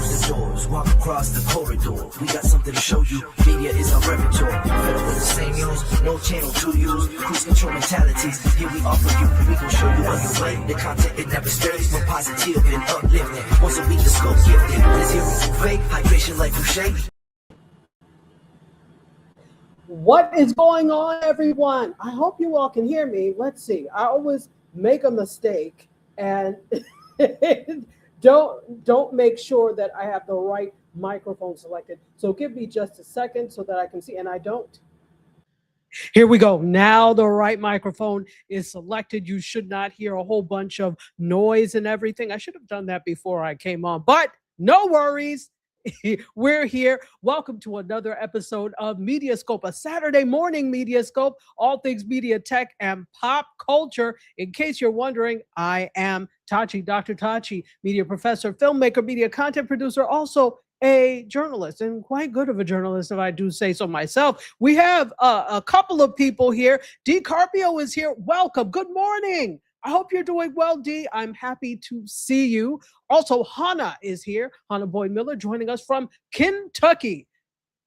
Close the doors, walk across the corridor. We got something to show you. Media is our repertoire. Fed up with the same news, no channel to use. Cruise control mentalities. Here we offer you. We gon' show you on your way. The content it never stays. More positive and uplifting. Once a week the scope gifted. There's zero fake. Hydration like Boucher. What is going on, everyone? I hope you all can hear me. Let's see. I always make a mistake and don't make sure that I have the right microphone selected. So give me just a second so that I can see, and I don't. Here we go. Now the right microphone is selected. You should not hear a whole bunch of noise and everything. I should have done that before I came on, but no worries. We're here. Welcome to another episode of MediaScope, a Saturday morning MediaScope, all things media, tech, and pop culture. In case you're wondering, I am Tachi, Dr. Tachi, media professor, filmmaker, media content producer, also a journalist, and quite good of a journalist, if I do say so myself. We have a couple of people here. D. Carpio is here. Welcome. Good morning. I hope you're doing well, D. I'm happy to see you. Also, Hannah is here. Hannah Boyd Miller joining us from Kentucky.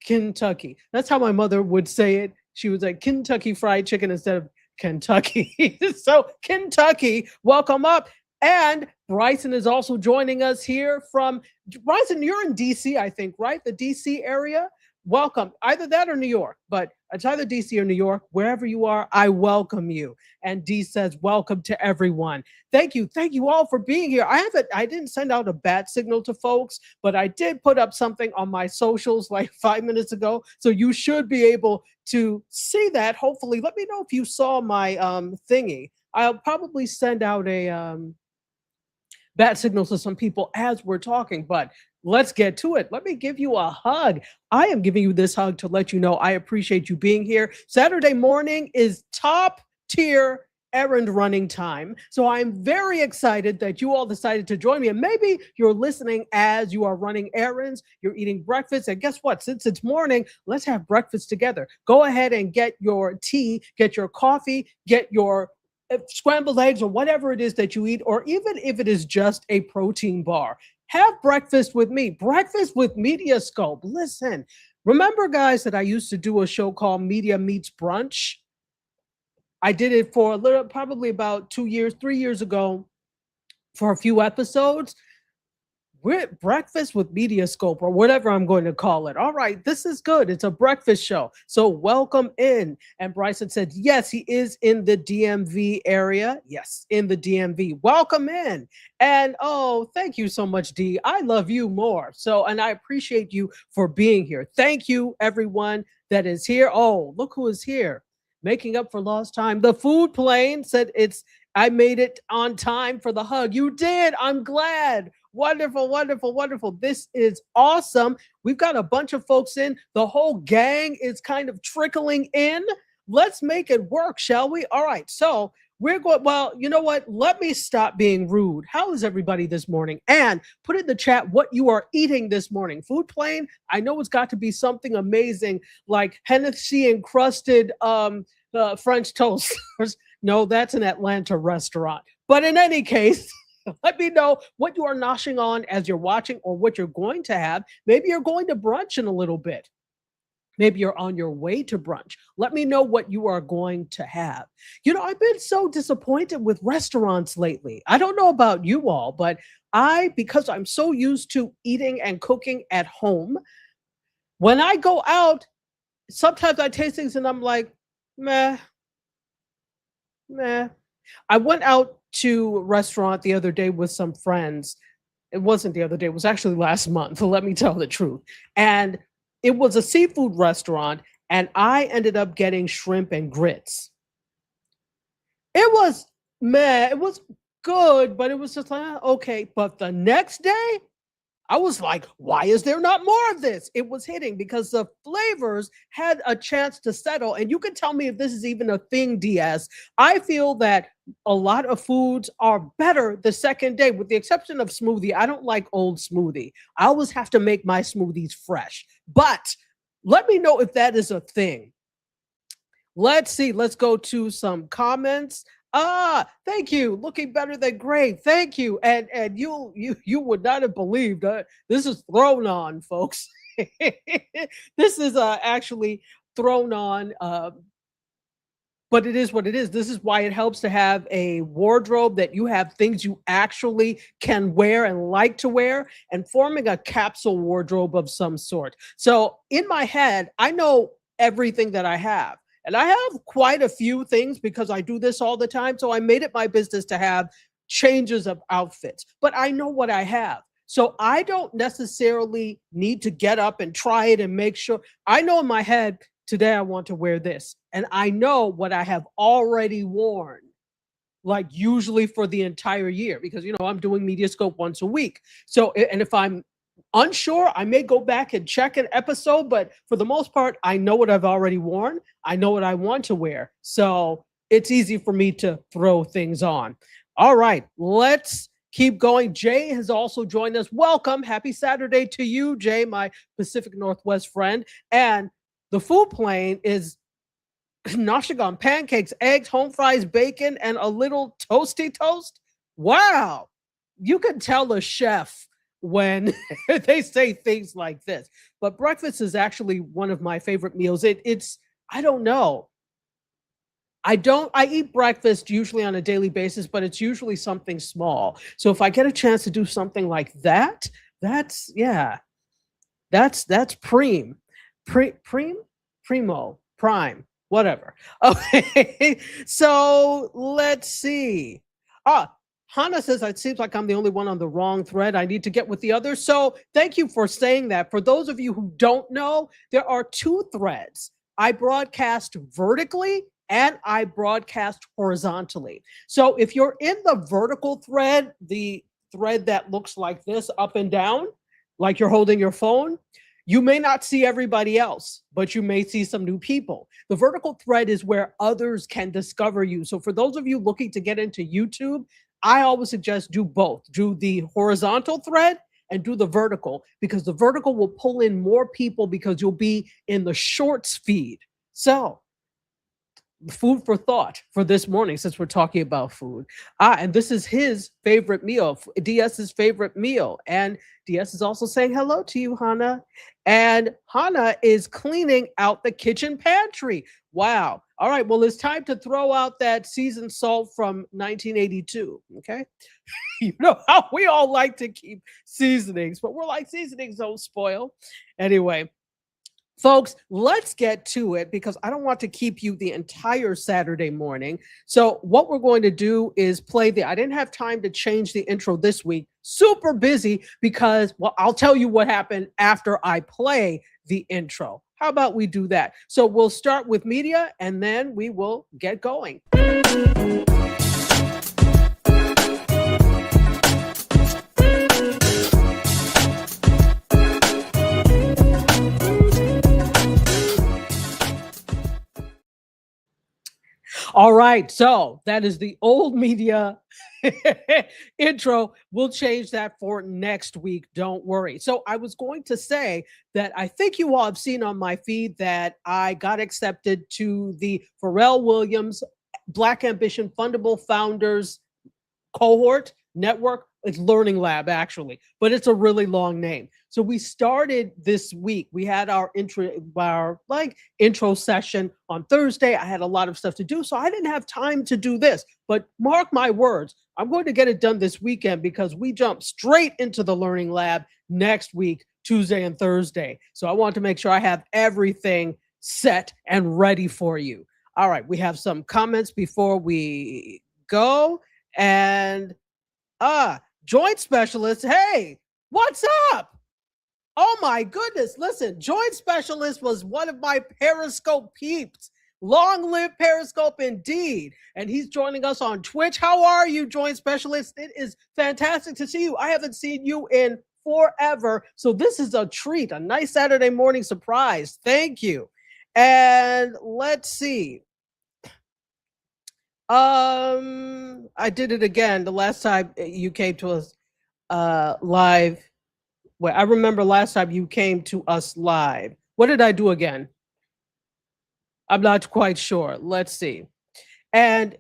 Kentucky. That's how my mother would say it. She would say Kentucky Fried Chicken instead of Kentucky. So Kentucky, welcome up. And Bryson is also joining us here from, Bryson, you're in DC, I think, right? The DC area. Welcome. Either that or New York, but it's either DC or New York. Wherever you are, I welcome you. And D says, welcome to everyone. Thank you. Thank you all for being here. I didn't send out a bat signal to folks, but I did put up something on my socials like 5 minutes ago. So you should be able to see that. Hopefully, let me know if you saw my thingy. I'll probably send out a bat signal to some people as we're talking, but let's get to it. Let me give you a hug. I am giving you this hug to let you know I appreciate you being here. Saturday morning is top tier errand running time. So I'm very excited that you all decided to join me. And maybe you're listening as you are running errands, you're eating breakfast. And guess what? Since it's morning, let's have breakfast together. Go ahead and get your tea, get your coffee, get your scrambled eggs or whatever it is that you eat, or even if it is just a protein bar. Have breakfast with me. Breakfast with MediaScope. Listen, remember, guys, that I used to do a show called Media Meets Brunch? I did it for a little, probably about 2 years, 3 years ago, for a few episodes. We're at Breakfast with MediaScope, or whatever I'm going to call it. All right, this is good. It's a breakfast show. So welcome in. And Bryson said, yes, he is in the DMV area. Yes, in the DMV. Welcome in. And oh, thank you so much, D. I love you more. So, and I appreciate you for being here. Thank you, everyone that is here. Oh, look who is here. Making up for lost time. The food plane said I made it on time for the hug. You did. I'm glad. Wonderful, wonderful, wonderful. This is awesome. We've got a bunch of folks in. The whole gang is kind of trickling in. Let's make it work, shall we? All right. So we're going, well, you know what? Let me stop being rude. How is everybody this morning? And put in the chat what you are eating this morning. Food plane, I know it's got to be something amazing like Hennessy encrusted French toast. No, that's an Atlanta restaurant. But in any case, let me know what you are noshing on as you're watching or what you're going to have. Maybe you're going to brunch in a little bit. Maybe you're on your way to brunch. Let me know what you are going to have. You know, I've been so disappointed with restaurants lately. I don't know about you all, but because I'm so used to eating and cooking at home, when I go out, sometimes I taste things and I'm like, meh. I went out to a restaurant the other day with some friends. It wasn't the other day, it was actually last month, let me tell the truth. And it was a seafood restaurant, and I ended up getting shrimp and grits. It was meh, it was good, but it was just like, okay. But the next day, I was like, why is there not more of this? It was hitting because the flavors had a chance to settle. And you can tell me if this is even a thing, DS. I feel that a lot of foods are better the second day, with the exception of smoothie. I don't like old smoothie. I always have to make my smoothies fresh. But let me know if that is a thing. Let's see. Let's go to some comments. Thank you. Looking better than great. Thank you. And you would not have believed this is thrown on, folks. This is actually thrown on. But it is what it is. This is why it helps to have a wardrobe that you have things you actually can wear and like to wear, and forming a capsule wardrobe of some sort. So in my head, I know everything that I have. And I have quite a few things because I do this all the time. So I made it my business to have changes of outfits, but I know what I have. So I don't necessarily need to get up and try it and make sure. I know in my head, today I want to wear this. And I know what I have already worn, like usually for the entire year, because, I'm doing MediaScope once a week. So, and if I'm unsure, I may go back and check an episode, but for the most part, I know what I've already worn. I know what I want to wear. So it's easy for me to throw things on. All right, let's keep going. Jay has also joined us. Welcome. Happy Saturday to you, Jay, my Pacific Northwest friend. And the food plane is Noshigon pancakes, eggs, home fries, bacon, and a little toasty toast. Wow. You can tell a chef when they say things like this. But breakfast is actually one of my favorite meals. It's, I don't know. I eat breakfast usually on a daily basis, but it's usually something small. So if I get a chance to do something like that, that's prime, prime, whatever. Okay. So let's see. Hannah says, it seems like I'm the only one on the wrong thread. I need to get with the others. So thank you for saying that. For those of you who don't know, there are two threads. I broadcast vertically and I broadcast horizontally. So if you're in the vertical thread, the thread that looks like this up and down, like you're holding your phone, you may not see everybody else, but you may see some new people. The vertical thread is where others can discover you. So for those of you looking to get into YouTube, I always suggest do both. Do the horizontal thread and do the vertical, because the vertical will pull in more people because you'll be in the shorts feed. So food for thought for this morning, since we're talking about food. And this is his favorite meal, DS's favorite meal. And DS is also saying hello to you, Hannah. And Hannah is cleaning out the kitchen pantry. Wow. All right. Well, it's time to throw out that seasoned salt from 1982. Okay. You know how we all like to keep seasonings, but we're like, seasonings don't spoil. Anyway, folks, let's get to it because I don't want to keep you the entire Saturday morning. So what we're going to do is play I didn't have time to change the intro this week. Super busy because, well, I'll tell you what happened after I play the intro. How about we do that? So we'll start with media and then we will get going. All right, so that is the old media intro. We'll change that for next week. Don't worry. So I was going to say that I think you all have seen on my feed that I got accepted to the Pharrell Williams Black Ambition Fundable Founders cohort network. It's Learning Lab, actually, but it's a really long name. So we started this week. We had our intro session on Thursday. I had a lot of stuff to do, so I didn't have time to do this. But mark my words, I'm going to get it done this weekend because we jump straight into the Learning Lab next week, Tuesday and Thursday. So I want to make sure I have everything set and ready for you. All right, we have some comments before we go. And joint specialist, hey, what's up? Oh my goodness, listen, joint specialist was one of my Periscope peeps. Long live Periscope indeed. And he's joining us on Twitch. How are you, joint specialist? It is fantastic to see you. I haven't seen you in forever. So this is a treat, a nice Saturday morning surprise. Thank you. And let's see. I did it again the last time you came to us live. Well, I remember last time you came to us live. What did I do again? I'm not quite sure. Let's see. And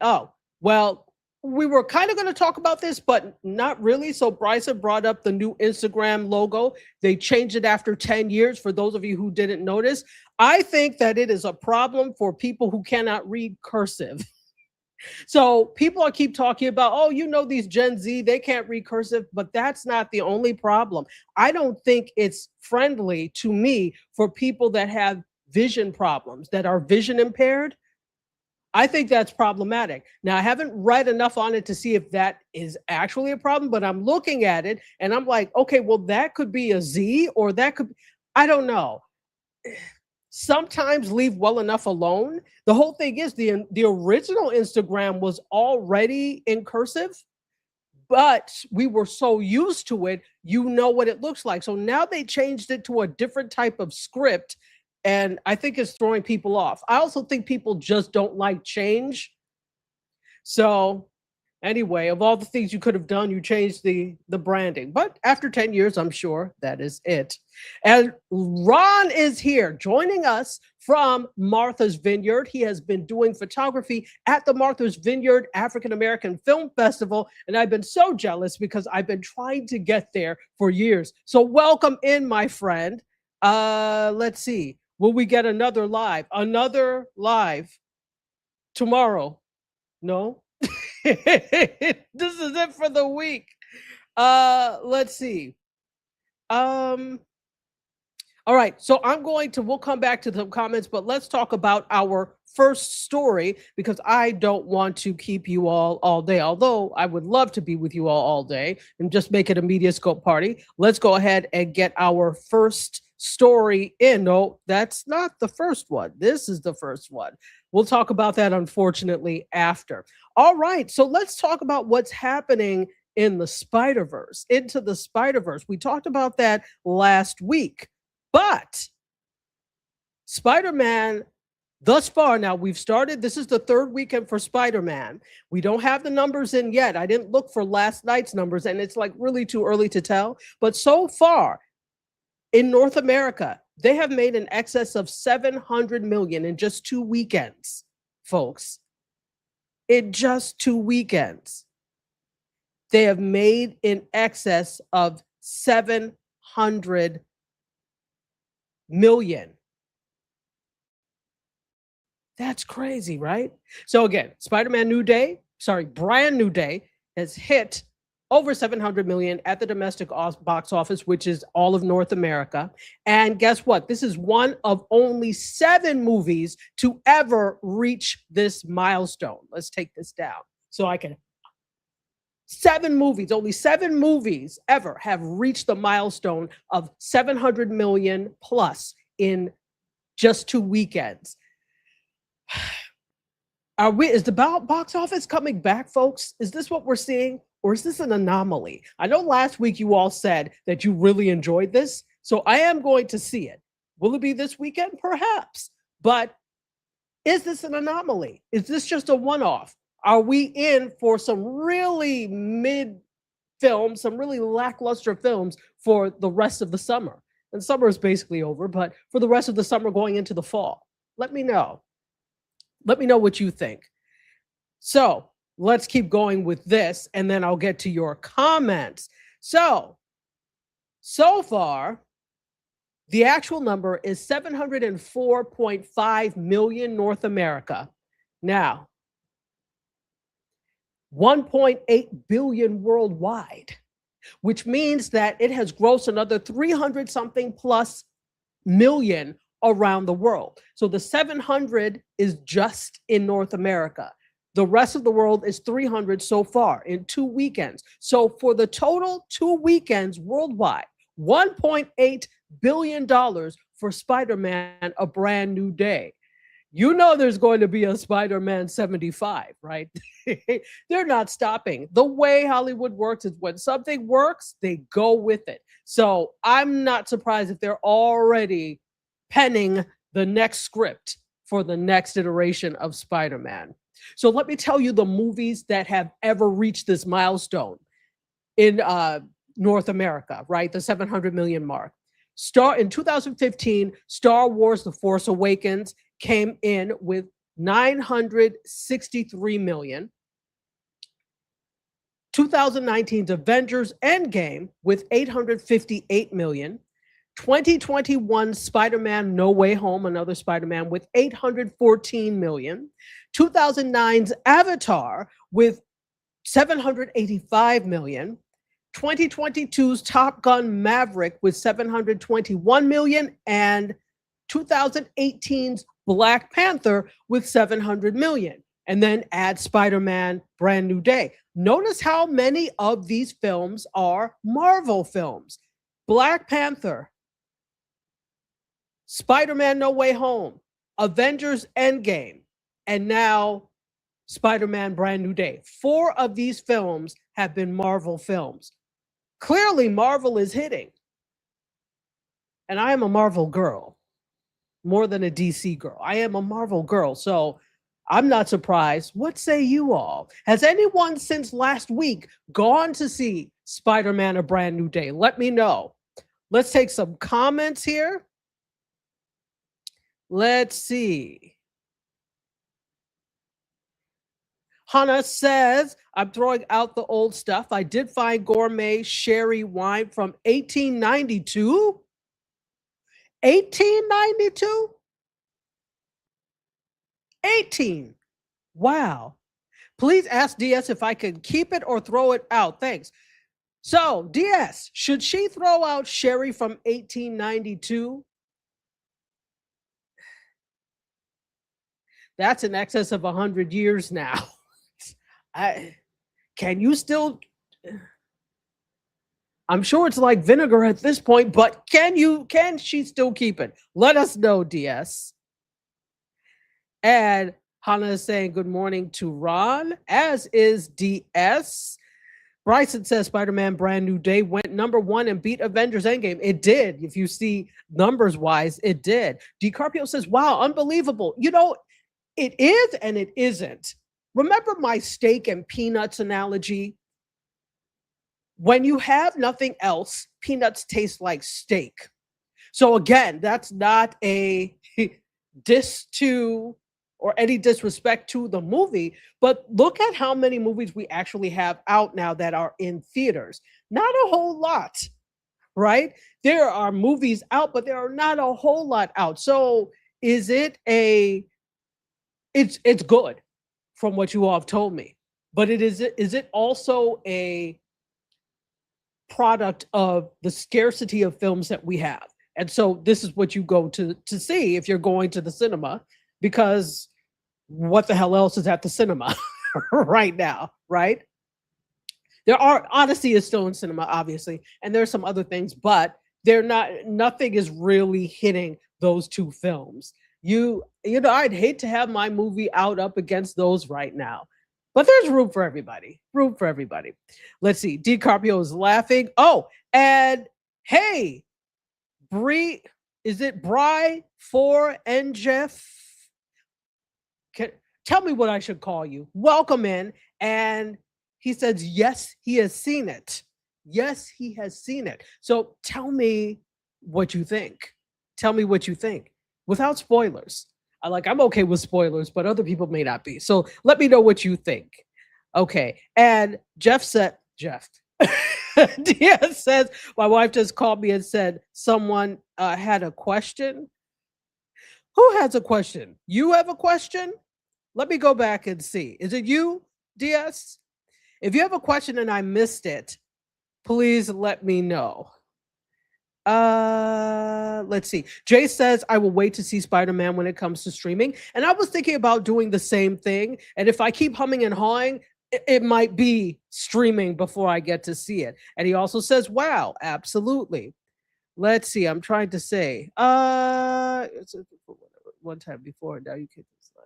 Well, we were kind of going to talk about this, but not really. So Bryson brought up the new Instagram logo. They changed it after 10 years. For those of you who didn't notice, I think that it is a problem for people who cannot read cursive. So people are keep talking about, oh, these Gen Z, they can't read cursive, but that's not the only problem. I don't think it's friendly to me for people that have vision problems, that are vision impaired. I think that's problematic. Now, I haven't read enough on it to see if that is actually a problem, but I'm looking at it and I'm like, okay, well, that could be a Z, or that could, I don't know. Sometimes leave well enough alone. The whole thing is the original Instagram was already in cursive, but we were so used to it, what it looks like. So now they changed it to a different type of script, and I think it's throwing people off. I also think people just don't like change. So anyway, of all the things you could have done, you changed the branding. But after 10 years, I'm sure that is it. And Ron is here joining us from Martha's Vineyard. He has been doing photography at the Martha's Vineyard African American Film Festival. And I've been so jealous because I've been trying to get there for years. So welcome in, my friend. Let's see. Will we get another live? Another live tomorrow? No? This is it for the week. Let's see. All right, so we'll come back to the comments, but let's talk about our first story, because I don't want to keep you all day, although I would love to be with you all day and just make it a MediaScope party. Let's go ahead and get our first story in. No, that's not the first one. This is the first one. We'll talk about that, unfortunately, after. All right, so let's talk about what's happening in the Spider-Verse, into the Spider-Verse. We talked about that last week, but Spider-Man, thus far, now we've started, this is the third weekend for Spider-Man. We don't have the numbers in yet. I didn't look for last night's numbers, and it's like really too early to tell. But so far, in North America, they have made an excess of 700 million in just 2 weekends, folks. In just 2 weekends, they have made in excess of 700 million. That's crazy, right? So again, Spider-Man Brand New Day has hit over 700 million at the domestic box office, which is all of North America. And guess what? This is one of only 7 movies to ever reach this milestone. Let's take this down so I can. 7 movies, only 7 movies ever have reached the milestone of 700 million plus in just 2 weekends. Is the box office coming back, folks? Is this what we're seeing? Or is this an anomaly? I know last week you all said that you really enjoyed this, so I am going to see it. Will it be this weekend? Perhaps. But is this an anomaly? Is this just a one-off? Are we in for some really mid films, some really lackluster films for the rest of the summer? And summer is basically over, but for the rest of the summer going into the fall, let me know. Let me know what you think. So let's keep going with this, and then I'll get to your comments. So far, the actual number is 704.5 million North America. Now, 1.8 billion worldwide, which means that it has grossed another 300 something plus million around the world. So the 700 is just in North America. The rest of the world is 300 so far in 2 weekends. So for the total 2 weekends worldwide, $1.8 billion for Spider-Man, A Brand New Day. You know there's going to be a Spider-Man 75, right? They're not stopping. The way Hollywood works is when something works, they go with it. So I'm not surprised if they're already penning the next script for the next iteration of Spider-Man. So let me tell you the movies that have ever reached this milestone in North America, right? The 700 million mark. In 2015, Star Wars The Force Awakens came in with 963 million. 2019's Avengers Endgame with 858 million. 2021 Spider-Man No Way Home, another Spider-Man, with 814 million. 2009's Avatar with 785 million. 2022's Top Gun Maverick with 721 million, and 2018's Black Panther with 700 million. And then add Spider-Man Brand New Day. Notice how many of these films are Marvel films. Black Panther, Spider-Man No Way Home, Avengers Endgame, and now Spider-Man Brand New Day. 4 of these films have been Marvel films. Clearly, Marvel is hitting. And I am a Marvel girl, more than a DC girl. I am a Marvel girl, so I'm not surprised. What say you all? Has anyone since last week gone to see Spider-Man A Brand New Day? Let me know. Let's take some comments here. Let's see. Hannah says, I'm throwing out the old stuff. I did find gourmet sherry wine from 1892. 1892? 18. Wow. Please ask DS if I can keep it or throw it out. Thanks. So, DS, should she throw out sherry from 1892? That's in excess of 100 years now. Can you still? I'm sure it's like vinegar at this point, but can she still keep it? Let us know, DS. And Hannah is saying good morning to Ron, as is DS. Bryson says Spider-Man Brand New Day went #1 and beat Avengers Endgame. It did. If you see numbers wise, it did. DiCarpio says, wow, unbelievable. You know, it is and it isn't. Remember my steak and peanuts analogy? When you have nothing else, peanuts taste like steak. So again, that's not a diss to or any disrespect to the movie, but look at how many movies we actually have out now that are in theaters. Not a whole lot, right? There are movies out, but there are not a whole lot out. So is it it's good from what you all have told me, but is it also a product of the scarcity of films that we have? And so this is what you go to see if you're going to the cinema, because what the hell else is at the cinema right now, right? Odyssey is still in cinema, obviously, and there's some other things, but nothing is really hitting those 2 films. You know, I'd hate to have my movie out up against those right now, but there's room for everybody. Room for everybody. Let's see. DiCarpio is laughing. Oh, and hey, Bree, is it Bry for and Jeff? Tell me what I should call you. Welcome in. And he says, yes, he has seen it. Yes, he has seen it. So tell me what you think. Tell me what you think without spoilers. I'm okay with spoilers, but other people may not be. So let me know what you think. Okay. And Jeff Diaz says, my wife just called me and said someone had a question. Who has a question? You have a question? Let me go back and see. Is it you, DS? If you have a question and I missed it, please let me know. Let's see. Jay says, I will wait to see Spider-Man when it comes to streaming. And I was thinking about doing the same thing. And if I keep humming and hawing, it might be streaming before I get to see it. And he also says, wow, absolutely. Let's see. I'm trying to say, it's one time before. Now you can slide.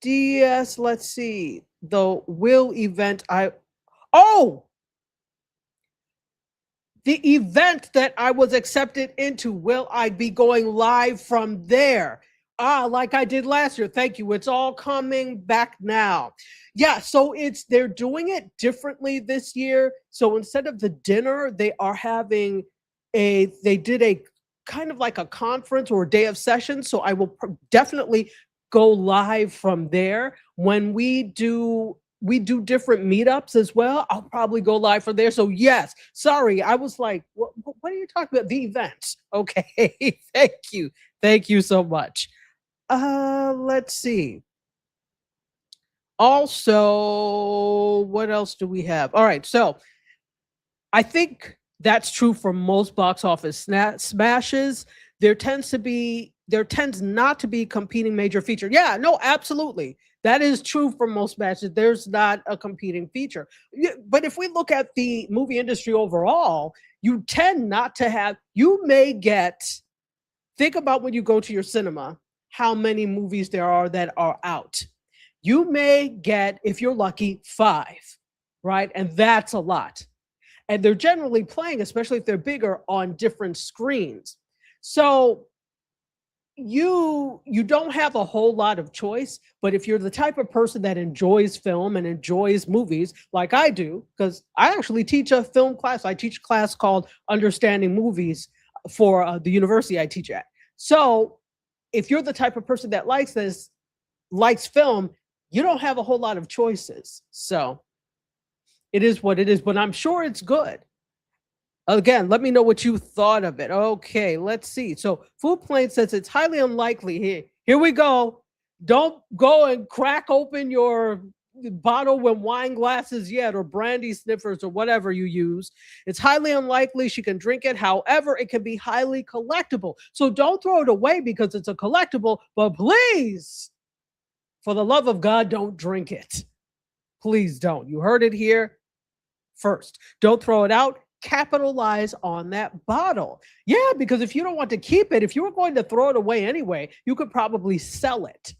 DS, let's see. The Will event the event that I was accepted into, will I be going live from there? Like I did last year. Thank you. It's all coming back now. Yeah, so they're doing it differently this year. So instead of the dinner, they did a kind of like a conference or a day of sessions. So I will definitely go live from there. When we do different meetups as well, I'll probably go live from there. So yes, sorry, I was like, what are you talking about? The events. Okay. Thank you so much. Let's see. Also, what else do we have? All right, so I think that's true for most box office smashes. There tends not to be competing major feature. Yeah, no, absolutely. That is true for most smashes. There's not a competing feature. But if we look at the movie industry overall, you tend not to have, you may get, think about when you go to your cinema, how many movies there are that are out. You may get, if you're lucky, 5, right? And that's a lot. And they're generally playing, especially if they're bigger, on different screens. So you don't have a whole lot of choice, but if you're the type of person that enjoys film and enjoys movies like I do, because I actually teach a film class. I teach a class called Understanding Movies for the university I teach at. So if you're the type of person that likes film, you don't have a whole lot of choices. So it is what it is, but I'm sure it's good. Again, let me know what you thought of it. Okay, let's see. So Food Plane says it's highly unlikely. Here we go. Don't go and crack open your bottle with wine glasses yet, or brandy sniffers, or whatever you use. It's highly unlikely she can drink it. However, it can be highly collectible. So don't throw it away because it's a collectible, but please, for the love of God, don't drink it. Please don't. You heard it here first. Don't throw it out. Capitalize on that bottle. Yeah, because if you don't want to keep it, if you were going to throw it away anyway, you could probably sell it.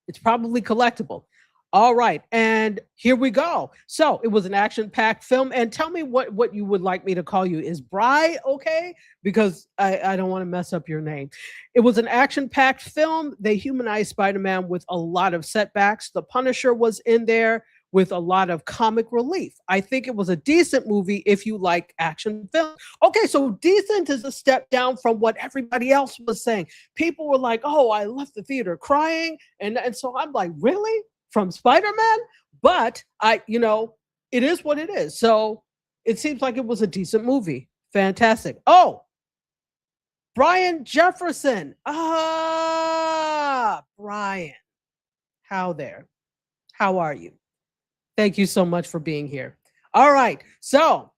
It's probably collectible. All right, and here we go. So it was an action-packed film. And tell me what you would like me to call you. Is Bri okay? Because I don't want to mess up your name. It was an action-packed film. They humanized Spider-Man with a lot of setbacks. The Punisher was in there with a lot of comic relief. I think it was a decent movie if you like action film. Okay, so decent is a step down from what everybody else was saying. People were like, oh, I left the theater crying. And so I'm like, really? From Spider-Man? But it is what it is. So it seems like it was a decent movie. Fantastic. Oh, Brian Jefferson. Brian. How are you? Thank you so much for being here. All right. So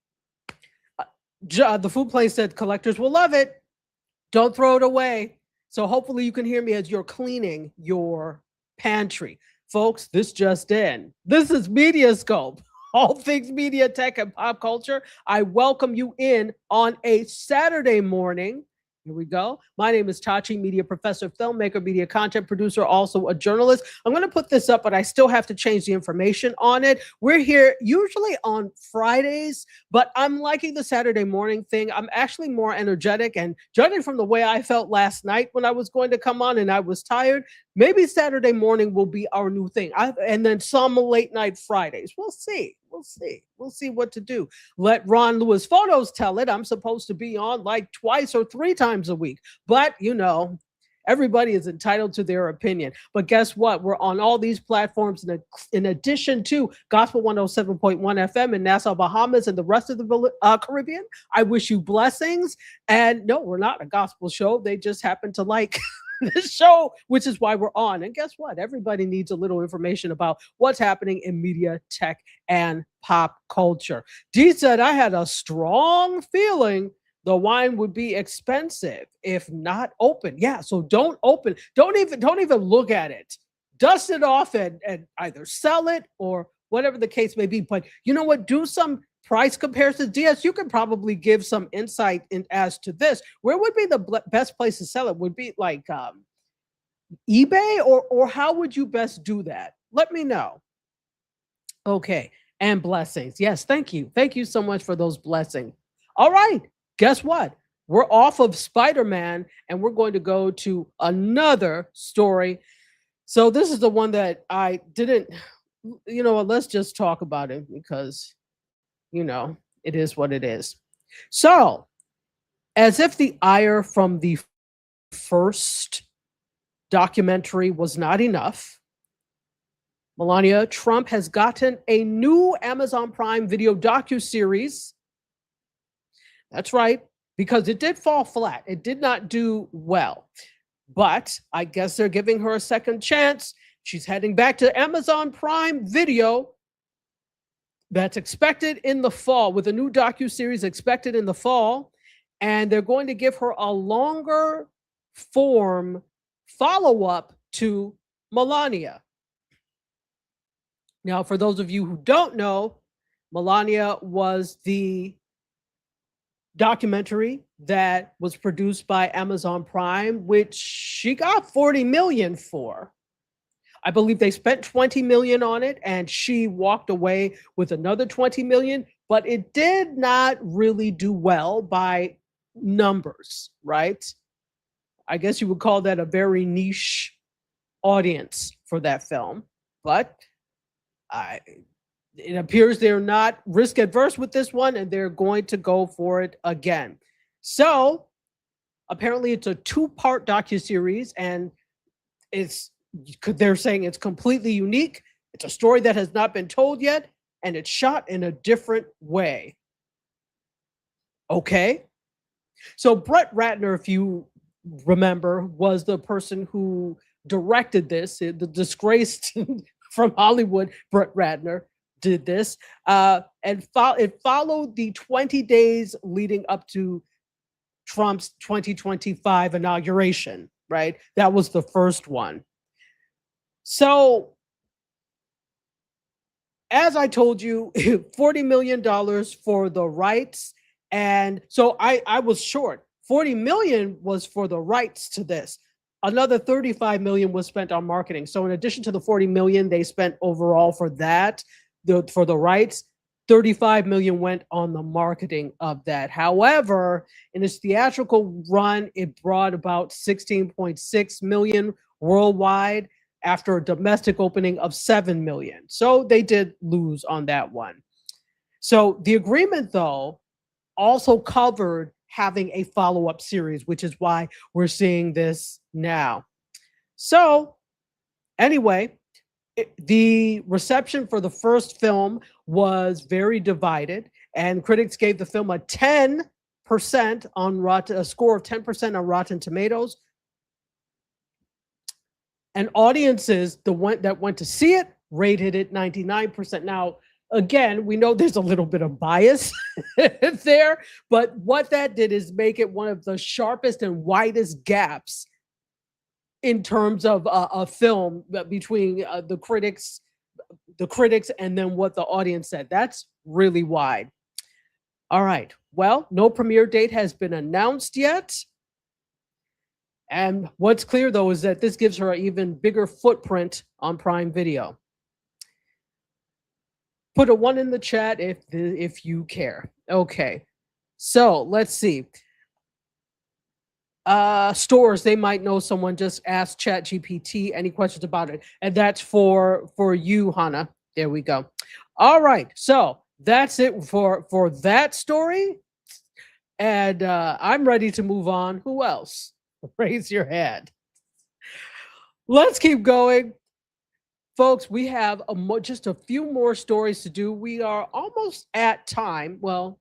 the Food Place said collectors will love it. Don't throw it away. So hopefully you can hear me as you're cleaning your pantry. Folks, this just in. This is MediaScope, all things media, tech, and pop culture. I welcome you in on a Saturday morning. Here we go. My name is Tachi, media professor, filmmaker, media content producer, also a journalist. I'm going to put this up, but I still have to change the information on it. We're here usually on Fridays, but I'm liking the Saturday morning thing. I'm actually more energetic, and judging from the way I felt last night when I was going to come on and I was tired, maybe Saturday morning will be our new thing. And then some late night Fridays. We'll see. We'll see what to do. Let Ron Lewis Photos tell it. I'm supposed to be on like twice or 3 times a week. But, everybody is entitled to their opinion. But guess what? We're on all these platforms in addition to Gospel 107.1 FM in Nassau, Bahamas, and the rest of the Caribbean. I wish you blessings. And no, we're not a gospel show. They just happen to like this show, which is why we're on. And guess what? Everybody needs a little information about what's happening in media, tech, and pop culture. Dee said, I had a strong feeling the wine would be expensive if not open. Yeah, so don't open. Don't even look at it. Dust it off and either sell it or whatever the case may be. But you know what? Do some price comparisons. DS, you can probably give some insight as to this. Where would be the best place to sell it? Would be like eBay, or how would you best do that? Let me know. Okay, and blessings. Yes, thank you. Thank you so much for those blessings. All right, guess what? We're off of Spider-Man and we're going to go to another story. So this is the one that I didn't, let's just talk about it because it is what it is. So, as if the ire from the first documentary was not enough. Melania Trump has gotten a new Amazon Prime Video docuseries. That's right, because it did fall flat. It did not do well. But I guess they're giving her a second chance. She's heading back to Amazon Prime Video. That's expected in the fall, with a new docuseries expected in the fall. And they're going to give her a longer form follow-up to Melania. Now, for those of you who don't know, Melania was the documentary that was produced by Amazon Prime, which she got 40 million for. I believe they spent 20 million on it, and she walked away with another 20 million, but it did not really do well by numbers, right? I guess you would call that a very niche audience for that film, but it appears they're not risk adverse with this one, and they're going to go for it again. So apparently it's a 2-part docuseries, and they're saying it's completely unique. It's a story that has not been told yet, and it's shot in a different way. Okay. So Brett Ratner, if you remember, was the person who directed this. The disgraced from Hollywood, Brett Ratner, did this. And it followed the 20 days leading up to Trump's 2025 inauguration, right? That was the first one. So, as I told you, $40 million for the rights. And so I was short. 40 million was for the rights to this. Another 35 million was spent on marketing. So in addition to the 40 million they spent overall for that, for the rights, 35 million went on the marketing of that. However, in its theatrical run, it brought about 16.6 million worldwide after a domestic opening of 7 million. So they did lose on that one. So the agreement, though, also covered having a follow-up series, which is why we're seeing this now. So anyway, the reception for the first film was very divided, and critics gave the film a 10% on a score of 10% on Rotten Tomatoes. And audiences that went to see it rated it 99%. Now, again, we know there's a little bit of bias there, but what that did is make it one of the sharpest and widest gaps in terms of a film between the critics and then what the audience said. That's really wide. All right. Well, no premiere date has been announced yet. And what's clear, though, is that this gives her an even bigger footprint on Prime Video. Put a 1 in the chat if you care. Okay. So let's see. Stores, they might know someone. Just ask ChatGPT any questions about it. And that's for you, Hannah. There we go. All right. So that's it for that story. And I'm ready to move on. Who else? Raise your hand. Let's keep going. Folks, we have just a few more stories to do. We are almost at time. Well,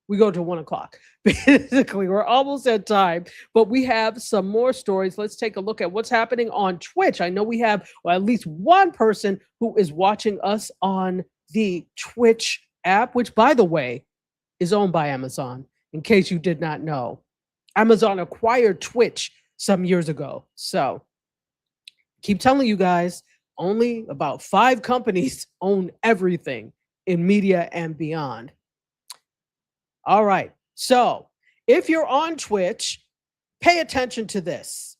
we go to 1 o'clock. Basically, we're almost at time, but we have some more stories. Let's take a look at what's happening on Twitch. I know we have at least one person who is watching us on the Twitch app, which, by the way, is owned by Amazon, in case you did not know. Amazon acquired Twitch some years ago. So keep telling you guys, only about 5 companies own everything in media and beyond. All right. So if you're on Twitch, pay attention to this.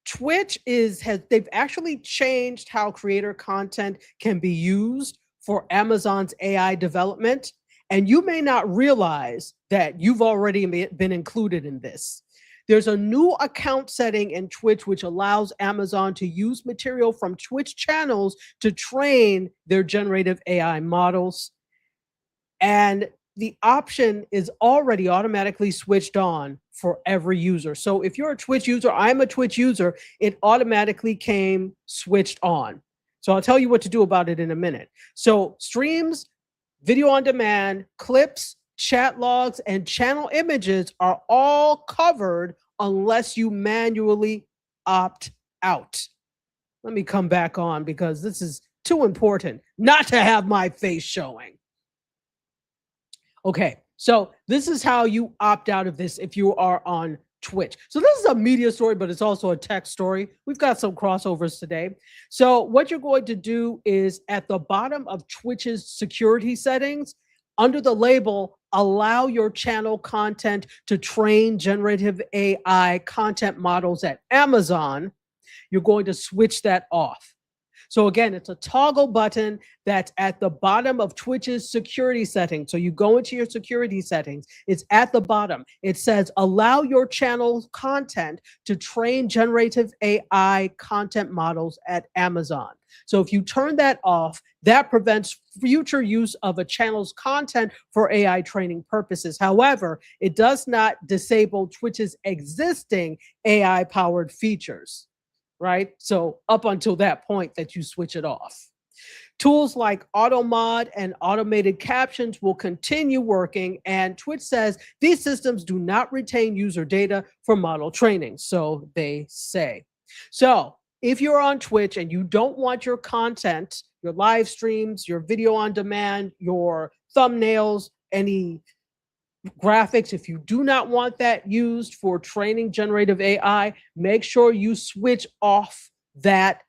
Twitch they've actually changed how creator content can be used for Amazon's AI development. And you may not realize that you've already been included in this. There's a new account setting in Twitch which allows Amazon to use material from Twitch channels to train their generative AI models. And the option is already automatically switched on for every user. So if you're a Twitch user, I'm a Twitch user, it automatically came switched on. So I'll tell you what to do about it in a minute. So streams, video on demand, clips, chat logs, and channel images are all covered unless you manually opt out. Let me come back on because this is too important not to have my face showing. Okay, so this is how you opt out of this if you are on Twitch. So this is a media story, but it's also a tech story. We've got some crossovers today. So what you're going to do is at the bottom of Twitch's security settings, under the label, allow your channel content to train generative AI content models at Amazon, you're going to switch that off. So again, it's a toggle button that's at the bottom of Twitch's security settings. So you go into your security settings, it's at the bottom. It says, allow your channel content to train generative AI content models at Amazon. So if you turn that off, that prevents future use of a channel's content for AI training purposes. However, it does not disable Twitch's existing AI-powered features. Right? So up until that point that you switch it off. Tools like AutoMod and automated captions will continue working, and Twitch says these systems do not retain user data for model training, so they say. So if you're on Twitch and you don't want your content, your live streams, your video on demand, your thumbnails, any graphics, if you do not want that used for training generative AI, make sure you switch off that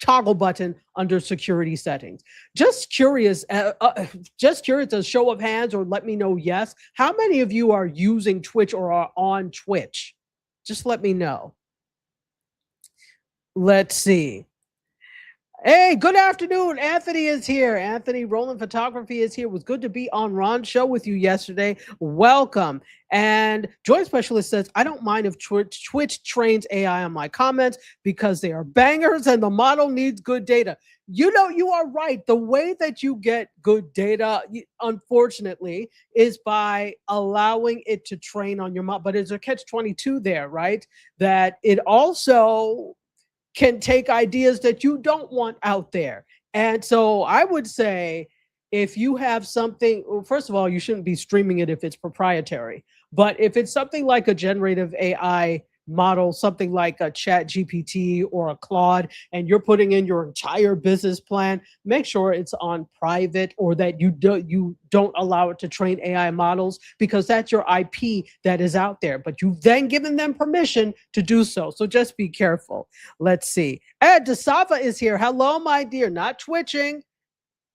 toggle button under security settings. Just curious, a show of hands, or let me know yes. How many of you are using Twitch or are on Twitch? Just let me know. Let's see. Hey, good afternoon. Anthony is here. Anthony Roland Photography is here. It was good to be on Ron's show with you yesterday. Welcome. And Joy Specialist says, I don't mind if Twitch trains AI on my comments because they are bangers and the model needs good data. You know, you are right. The way that you get good data, unfortunately, is by allowing it to train on your model. But there's a catch-22 there, right? That it also can take ideas that you don't want out there. And so I would say if you have something, well, first of all, you shouldn't be streaming it if it's proprietary. But if it's something like a generative AI model, something like a Chat GPT or a Claude, and you're putting in your entire business plan, make sure it's on private, or that you don't allow it to train AI models, because that's your IP that is out there. But you've then given them permission to do so. So just be careful. Let's see. Ed DeSava is here. Hello, my dear. Not twitching.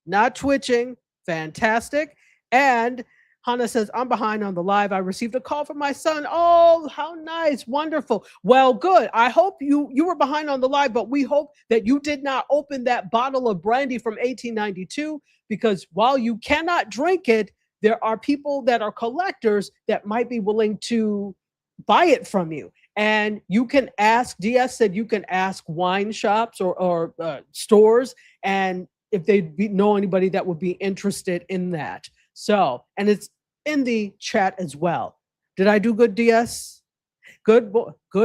Not twitching. Fantastic. And Hannah says, I'm behind on the live. I received a call from my son. Oh, how nice. Wonderful. Well, good. I hope you were behind on the live, but we hope that you did not open that bottle of brandy from 1892, because while you cannot drink it, there are people that are collectors that might be willing to buy it from you. And you can ask, DS said you can ask wine shops or stores, and if they know anybody that would be interested in that. So, and it's in the chat as well. Did I do good, DS? Good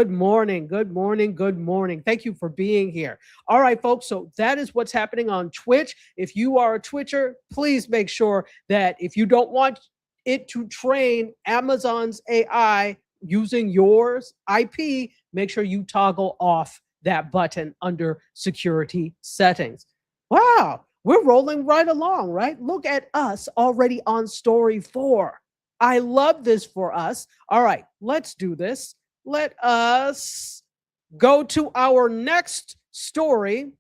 morning, good morning, good morning. Thank you for being here. All right, folks, so that is what's happening on Twitch. If you are a Twitcher, please make sure that if you don't want it to train Amazon's AI using yours IP, make sure you toggle off that button under security settings. Wow. We're rolling right along, right? Look at us already on story 4. I love this for us. All right, let's do this. Let us go to our next story.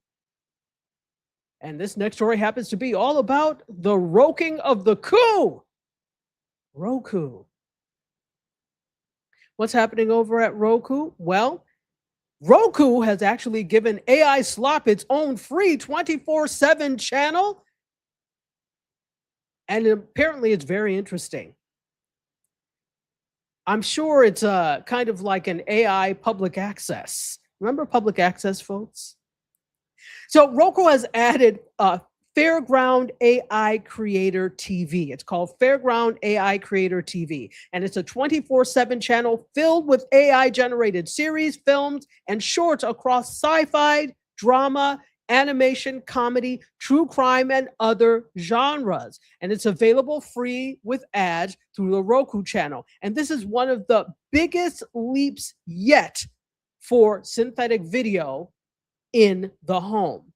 And this next story happens to be all about the roking of the coup. Roku. What's happening over at Roku? Well, Roku has actually given AI Slop its own free 24/7 channel. And apparently it's very interesting. I'm sure it's kind of like an AI public access. Remember public access, folks? So Roku has added Fairground AI Creator TV. It's called Fairground AI Creator TV, and it's a 24/7 channel filled with AI generated series, films, and shorts across sci-fi, drama, animation, comedy, true crime, and other genres. And it's available free with ads through the Roku channel. And this is one of the biggest leaps yet for synthetic video in the home.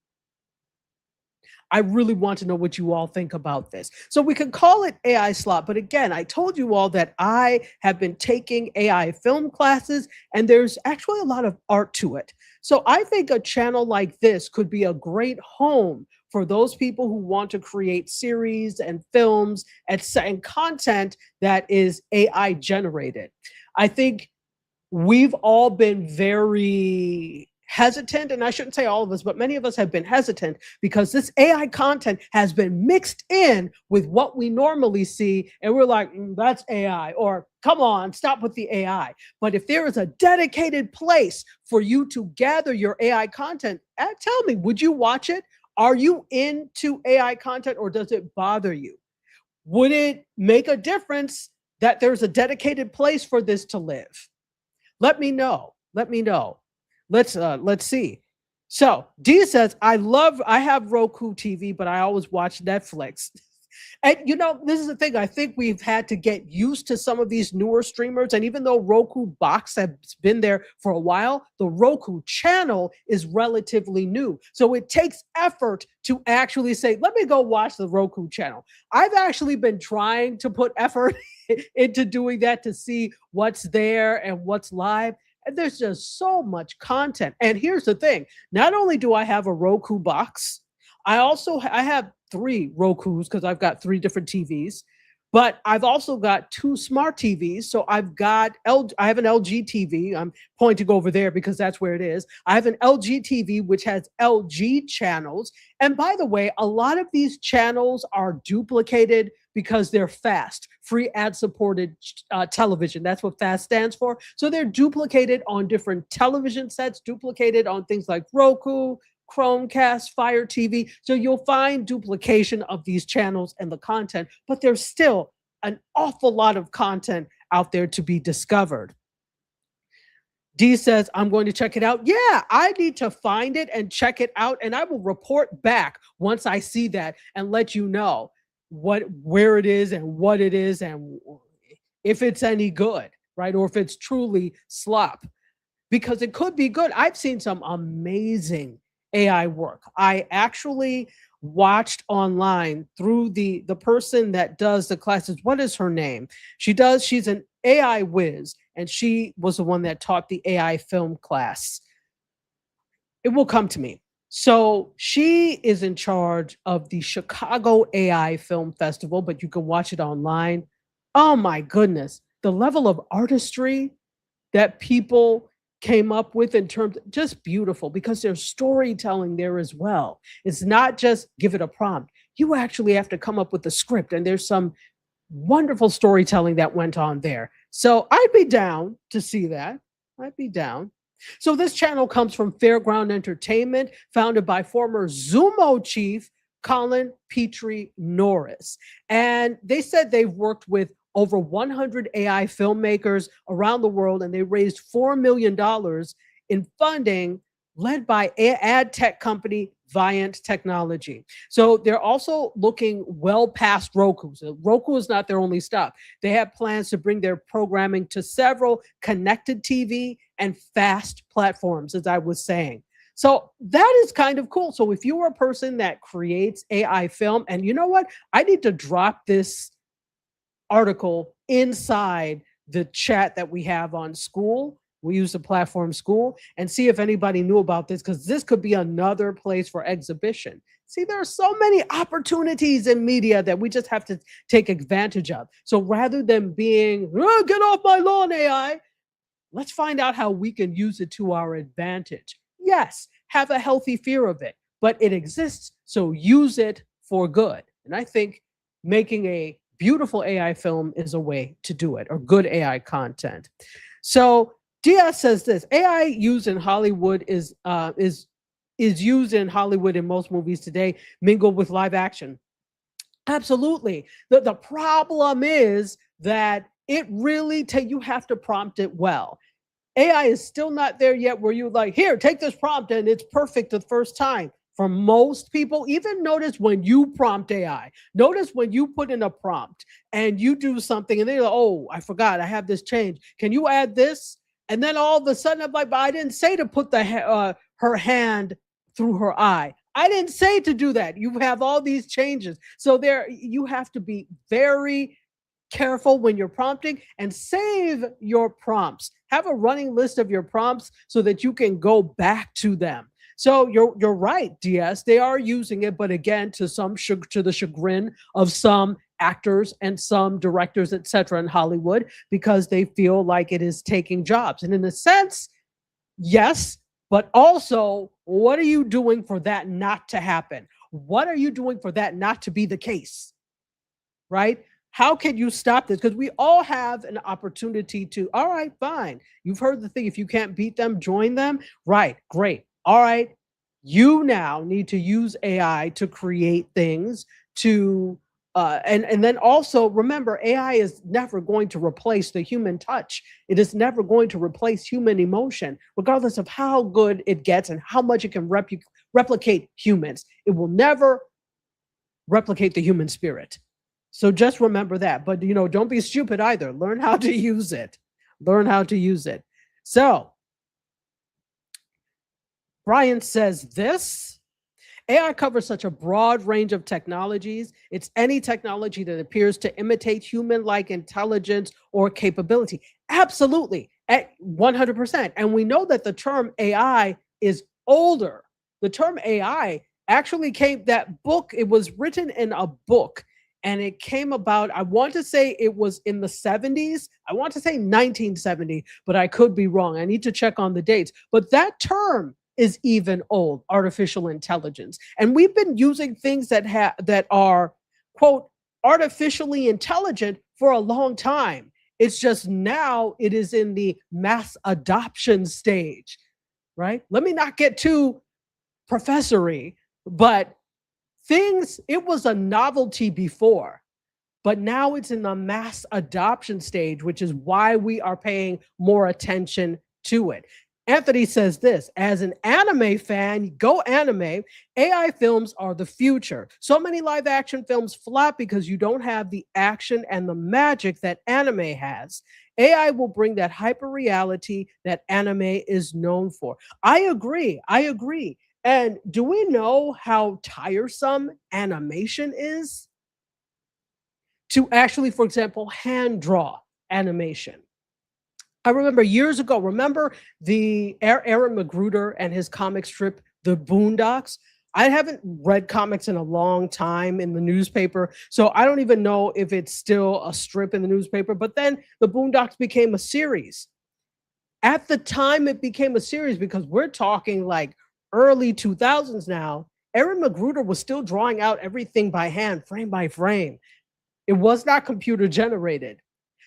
I really want to know what you all think about this. So we can call it AI slop, but again, I told you all that I have been taking AI film classes, and there's actually a lot of art to it. So I think a channel like this could be a great home for those people who want to create series and films and content that is AI generated. I think we've all been very hesitant, and I shouldn't say all of us, but many of us have been hesitant because this AI content has been mixed in with what we normally see, and we're like, that's AI, or come on, stop with the AI. But if there is a dedicated place for you to gather your AI content, tell me, would you watch it? Are you into AI content, or does it bother you? Would it make a difference that there's a dedicated place for this to live? Let me know. Let me know. Let's see. So D says, I have Roku TV, but I always watch Netflix. And this is the thing. I think we've had to get used to some of these newer streamers. And even though Roku box has been there for a while, the Roku channel is relatively new. So it takes effort to actually say, let me go watch the Roku channel. I've actually been trying to put effort into doing that to see what's there and what's live. And there's just so much content. And here's the thing. Not only do I have a Roku box, I have 3 Rokus because I've got 3 different TVs, but I've also got 2 smart TVs. So I have an LG TV. I'm pointing over there because that's where it is. I have an LG TV, which has LG channels. And by the way, a lot of these channels are duplicated because they're FAST, free ad-supported television. That's what FAST stands for. So they're duplicated on different television sets, duplicated on things like Roku, Chromecast, Fire TV. So you'll find duplication of these channels and the content, but there's still an awful lot of content out there to be discovered. D says, I'm going to check it out. Yeah, I need to find it and check it out, and I will report back once I see that and let you know where it is and what it is and if it's any good, right? Or if it's truly slop, because it could be good. I've seen some amazing AI work. I actually watched online through the person that does the classes. What is her name? She's an AI whiz, and she was the one that taught the AI film class. It will come to me. So she is in charge of the Chicago AI Film Festival, but you can watch it online. Oh my goodness. The level of artistry that people came up with in terms, just beautiful, because there's storytelling there as well. It's not just give it a prompt. You actually have to come up with the script, and there's some wonderful storytelling that went on there. So I'd be down to see that. I'd be down. So this channel comes from Fairground Entertainment, founded by former Zumo chief Colin Petrie Norris. And they said they've worked with over 100 AI filmmakers around the world, and they raised $4 million in funding led by ad tech company Viant Technology. So they're also looking well past Roku. So Roku is not their only stop. They have plans to bring their programming to several connected TV and FAST platforms, as I was saying. So that is kind of cool. So if you are a person that creates AI film, and you know what? I need to drop this article inside the chat that we have on School. We use the platform School, and see if anybody knew about this, because this could be another place for exhibition. See, there are so many opportunities in media that we just have to take advantage of. So rather than being, oh, get off my lawn, AI, let's find out how we can use it to our advantage. Yes, have a healthy fear of it, but it exists, so use it for good. And I think making a beautiful AI film is a way to do it, or good AI content. So Diaz says this: AI used in Hollywood is is used in Hollywood in most movies today, mingled with live action. Absolutely. The problem is that it really you have to prompt it well. AI is still not there yet where you like, here, take this prompt and it's perfect the first time. For most people, even notice when you prompt AI, notice when you put in a prompt and you do something and they're like, oh, I forgot, I have this change. Can you add this? And then all of a sudden I'm like, but I didn't say to put her hand through her eye. I didn't say to do that. You have all these changes. So you have to be very careful when you're prompting and save your prompts. Have a running list of your prompts so that you can go back to them. So you're right, DS. They are using it, but again, to the chagrin of some actors and some directors, etc., in Hollywood, because they feel like it is taking jobs. And in a sense, yes, but also, what are you doing for that not to happen? What are you doing for that not to be the case? Right? How can you stop this? Because we all have an opportunity to, all right, fine. You've heard the thing. If you can't beat them, join them. Right. Great. All right. You now need to use AI to create things to, and then also remember, AI is never going to replace the human touch. It is never going to replace human emotion, regardless of how good it gets and how much it can replicate humans. It will never replicate the human spirit. So just remember that. But, don't be stupid either. Learn how to use it. Learn how to use it. So Brian says this: AI covers such a broad range of technologies. It's any technology that appears to imitate human-like intelligence or capability. Absolutely, at 100%. And we know that the term AI is older. The term AI actually that book, it was written in a book, and it came about, I want to say it was in the 70s. I want to say 1970, but I could be wrong. I need to check on the dates. But that term is even old, artificial intelligence. And we've been using things that are, quote, artificially intelligent for a long time. It's just now it is in the mass adoption stage, right? Let me not get too professory, but it was a novelty before, but now it's in the mass adoption stage, which is why we are paying more attention to it. Anthony says this: as an anime fan, go anime. AI films are the future. So many live action films flop because you don't have the action and the magic that anime has. AI will bring that hyper reality that anime is known for. I agree. And do we know how tiresome animation is? To actually, for example, hand draw animation. I remember years ago, the Aaron Magruder and his comic strip, The Boondocks? I haven't read comics in a long time in the newspaper, so I don't even know if it's still a strip in the newspaper, but then The Boondocks became a series. At the time it became a series, because we're talking like early 2000s now, Aaron Magruder was still drawing out everything by hand, frame by frame. It was not computer generated.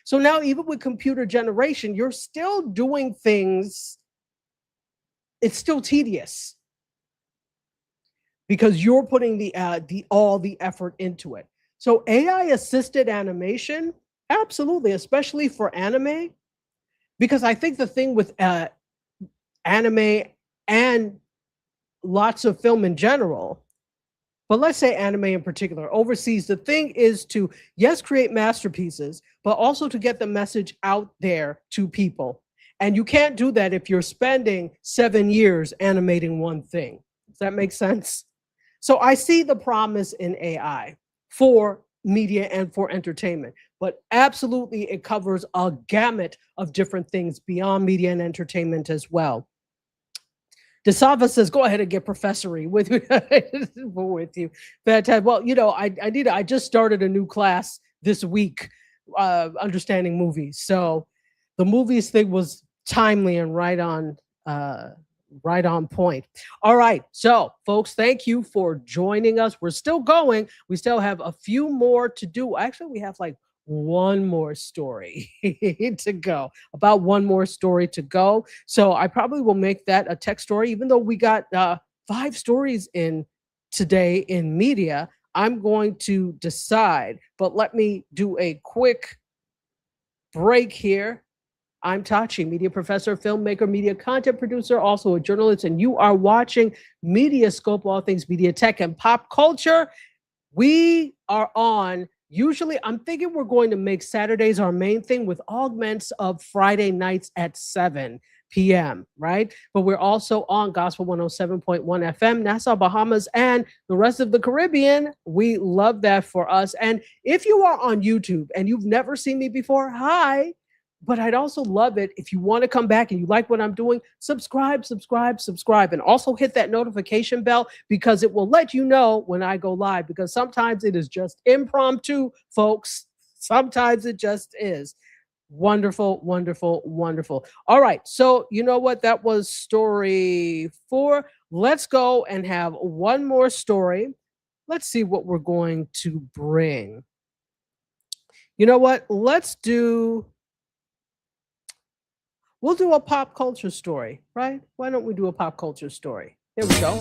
So now, even with computer generation, you're still doing things. It's still tedious because you're putting all the effort into it. So AI assisted animation, absolutely, especially for anime, because I think the thing with anime and lots of film in general, but let's say anime in particular, overseas, the thing is to, yes, create masterpieces, but also to get the message out there to people. And you can't do that if you're spending 7 years animating one thing. Does that make sense? So I see the promise in AI for media and for entertainment, but absolutely it covers a gamut of different things beyond media and entertainment as well. DeSava says, go ahead and get professory with you. Fantastic. Well, I just started a new class this week, understanding movies. So the movies thing was timely and right on point. All right. So folks, thank you for joining us. We're still going. We still have a few more to do. Actually, we have like one more story to go, about one more story to go. So I probably will make that a tech story, even though we got 5 stories in today in media. I'm going to decide, but let me do a quick break here. I'm Tachi, media professor, filmmaker, media content producer, also a journalist, and you are watching MediaScope, all things media, tech, and pop culture. We are on, usually I'm thinking we're going to make Saturdays our main thing with augments of Friday nights at 7 p.m., right? But we're also on Gospel 107.1 FM, Nassau, Bahamas, and the rest of the Caribbean. We love that for us. And if you are on YouTube and you've never seen me before, hi. But I'd also love it if you want to come back and you like what I'm doing, subscribe, and also hit that notification bell because it will let you know when I go live, because sometimes it is just impromptu, folks. Sometimes it just is. Wonderful, wonderful, wonderful. All right. So you know what? That was story 4. Let's go and have one more story. Let's see what we're going to bring. You know what? We'll do a pop culture story, right? Why don't we do a pop culture story? Here we go.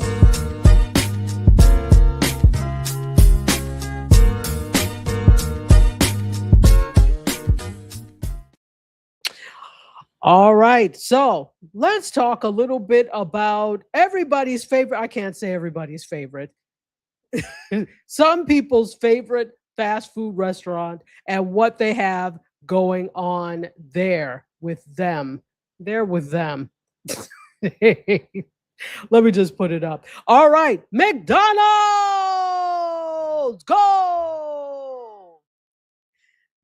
All right. So let's talk a little bit about everybody's favorite. I can't say everybody's favorite. Some people's favorite fast food restaurant and what they have going on there with them. They're with them. Let me just put it up. All right, McDonald's, go!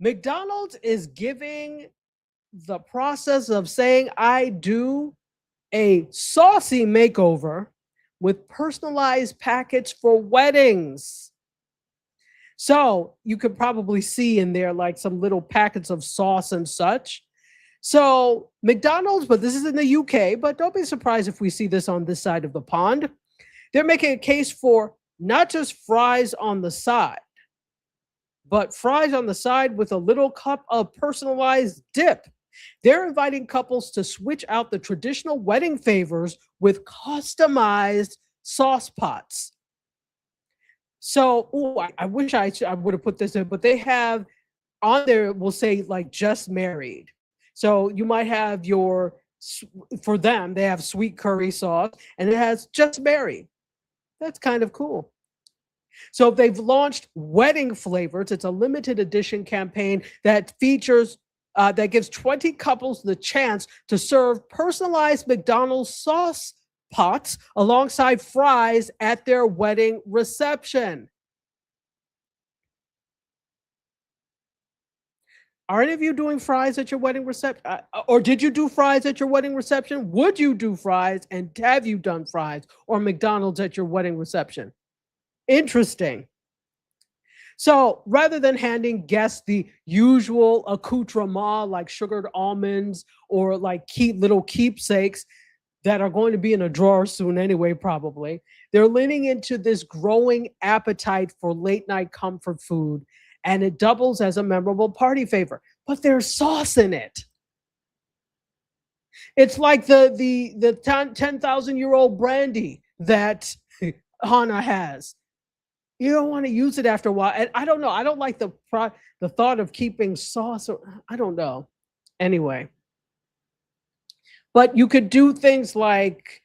McDonald's is giving the process of saying I do a saucy makeover with personalized packets for weddings. So you could probably see in there like some little packets of sauce and such. So McDonald's, but this is in the UK, but don't be surprised if we see this on this side of the pond. They're making a case for not just fries on the side, but fries on the side with a little cup of personalized dip. They're inviting couples to switch out the traditional wedding favors with customized sauce pots. So, I wish I would have put this in, but they have on there, will say like just married. So you might have for them, they have sweet curry sauce and it has just married. That's kind of cool. So they've launched wedding flavors. It's a limited edition campaign that features, that gives 20 couples the chance to serve personalized McDonald's sauce pots alongside fries at their wedding reception. Are any of you doing fries at your wedding reception? Or did you do fries at your wedding reception? Would you do fries? And have you done fries or McDonald's at your wedding reception? Interesting. So rather than handing guests the usual accoutrement like sugared almonds or like little keepsakes that are going to be in a drawer soon anyway, probably, they're leaning into this growing appetite for late night comfort food. And it doubles as a memorable party favor, but there's sauce in it. It's like the 10,000-year-old brandy that Hana has. You don't want to use it after a while. And I don't know. I don't like the thought of keeping sauce. I don't know. Anyway, but you could do things like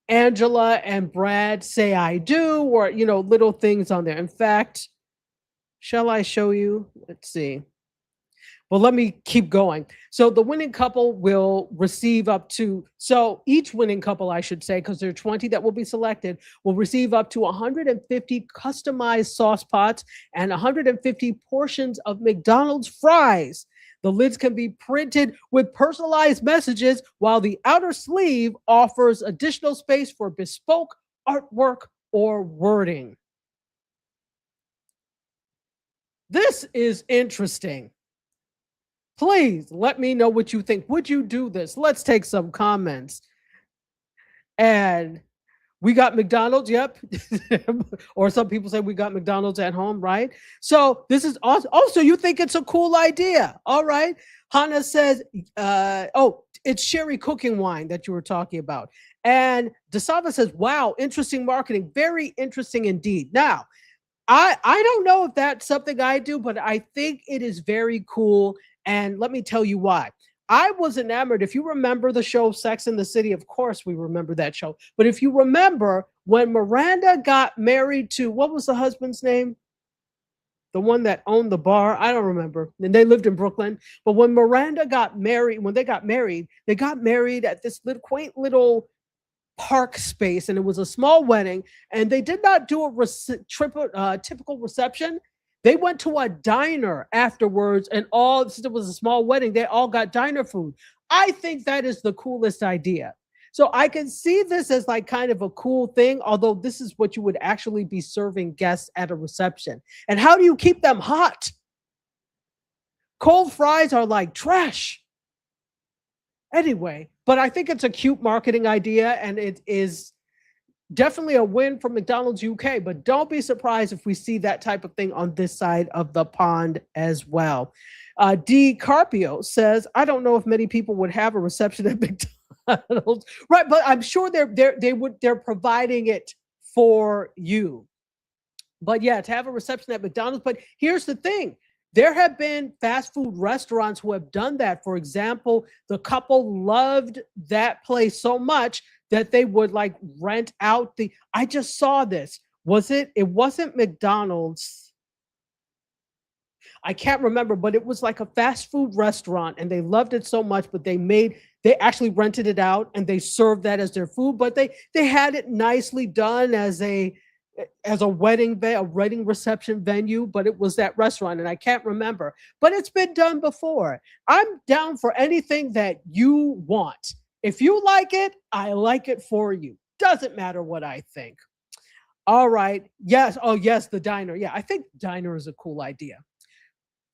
Angela and Brad say I do, or, little things on there. In fact, shall I show you? Let's see. Well, let me keep going. So the winning couple will receive each winning couple, I should say, because there are 20 that will be selected, will receive up to 150 customized sauce pots and 150 portions of McDonald's fries. The lids can be printed with personalized messages, while the outer sleeve offers additional space for bespoke artwork or wording. This is interesting. Please let me know what you think. Would you do this? Let's take some comments. And we got McDonald's, yep. Or some people say we got McDonald's at home, right? So this is also, you think it's a cool idea. All right. Hannah says, it's sherry cooking wine that you were talking about. And DeSalva says, wow, interesting marketing. Very interesting indeed. Now, I don't know if that's something I do, but I think it is very cool. And let me tell you why. I was enamored. If you remember the show Sex and the City, of course we remember that show. But if you remember when Miranda got married to, what was the husband's name? The one that owned the bar. I don't remember. And they lived in Brooklyn. But when Miranda got married, they got married at this little quaint little park space, and it was a small wedding, and they did not do a typical reception. They went to a diner afterwards, and since it was a small wedding, they all got diner food. I think that is the coolest idea. So I can see this as like kind of a cool thing, although this is what you would actually be serving guests at a reception. And how do you keep them hot? Cold fries are like trash. Anyway, but I think it's a cute marketing idea, and it is definitely a win for McDonald's UK, but don't be surprised if we see that type of thing on this side of the pond as well. D. Carpio says, I don't know if many people would have a reception at McDonald's, right? But I'm sure they're providing it for you. But yeah, to have a reception at McDonald's. But here's the thing. There have been fast food restaurants who have done that. For example, the couple loved that place so much that they would like rent out I just saw this. It wasn't McDonald's. I can't remember, but it was like a fast food restaurant, and they loved it so much, but they actually rented it out and they served that as their food, but they had it nicely done as a wedding reception venue, but it was that restaurant, and I can't remember, but it's been done before. I'm down for anything that you want. If you like it, I like it for you. Doesn't matter what I think. All right. Yes. Oh, yes. The diner. Yeah. I think diner is a cool idea.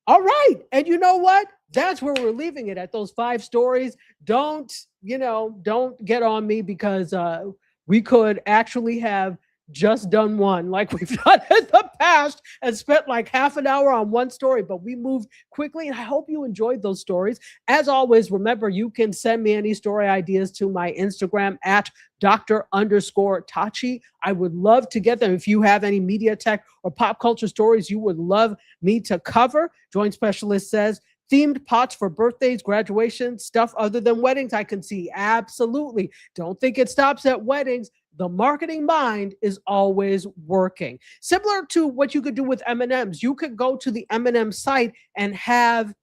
All right. And you know what? That's where we're leaving it, at those 5 stories. Don't get on me, because we could actually have just done one like we've done in the past and spent like half an hour on one story, but we moved quickly, and I hope you enjoyed those stories. As always, remember, you can send me any story ideas to my Instagram at Dr_Tachi. I would love to get them. If you have any media tech or pop culture stories you would love me to cover, Joint Specialist says, themed pots for birthdays, graduations, stuff other than weddings. I can see. Absolutely. Don't think it stops at weddings. The marketing mind is always working. Similar to what you could do with M&Ms. You could go to the M&M site and have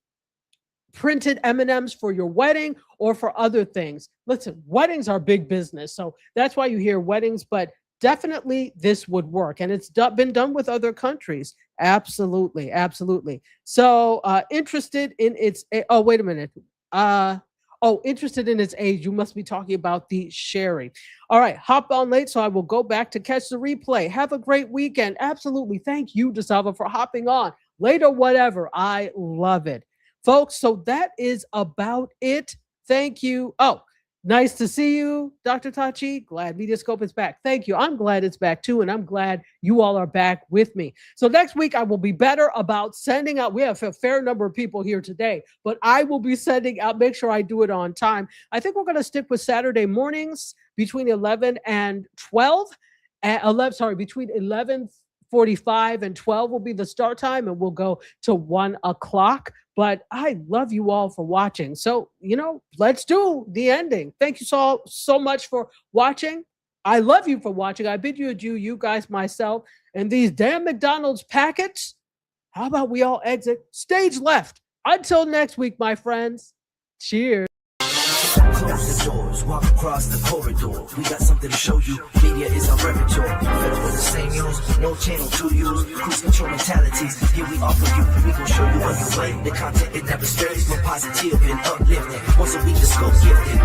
printed M&Ms for your wedding or for other things. Listen, weddings are big business, so that's why you hear weddings, but definitely this would work, and it's been done with other countries. Absolutely, absolutely. So interested in its, oh, wait a minute. Interested in its age. You must be talking about the sherry. All right, hop on late, so I will go back to catch the replay. Have a great weekend. Absolutely. Thank you, DeSalva, for hopping on late or whatever. I love it. Folks, so that is about it. Thank you. Oh, nice to see you, Dr. Tachi. Glad MediaScope is back. Thank you. I'm glad it's back too, and I'm glad you all are back with me. So next week, I will be better about sending out. We have a fair number of people here today, but I will be sending out, make sure I do it on time. I think we're going to stick with Saturday mornings between 11 and 12. Between 11:45 and 12 will be the start time, and we'll go to 1 o'clock. But I love you all for watching. So, let's do the ending. Thank you so much for watching. I love you for watching. I bid you adieu, you guys, myself, and these damn McDonald's packets. How about we all exit stage left? Until next week, my friends. Cheers. Close the doors, walk across the corridor. We got something to show you. Media is our repertoire. Fed up with the same news, no channel to use. Cruise control mentalities. Here we offer you. We gon' show you on your way. The content it never stays. More positive and uplifting. Once a week, the scope gifted.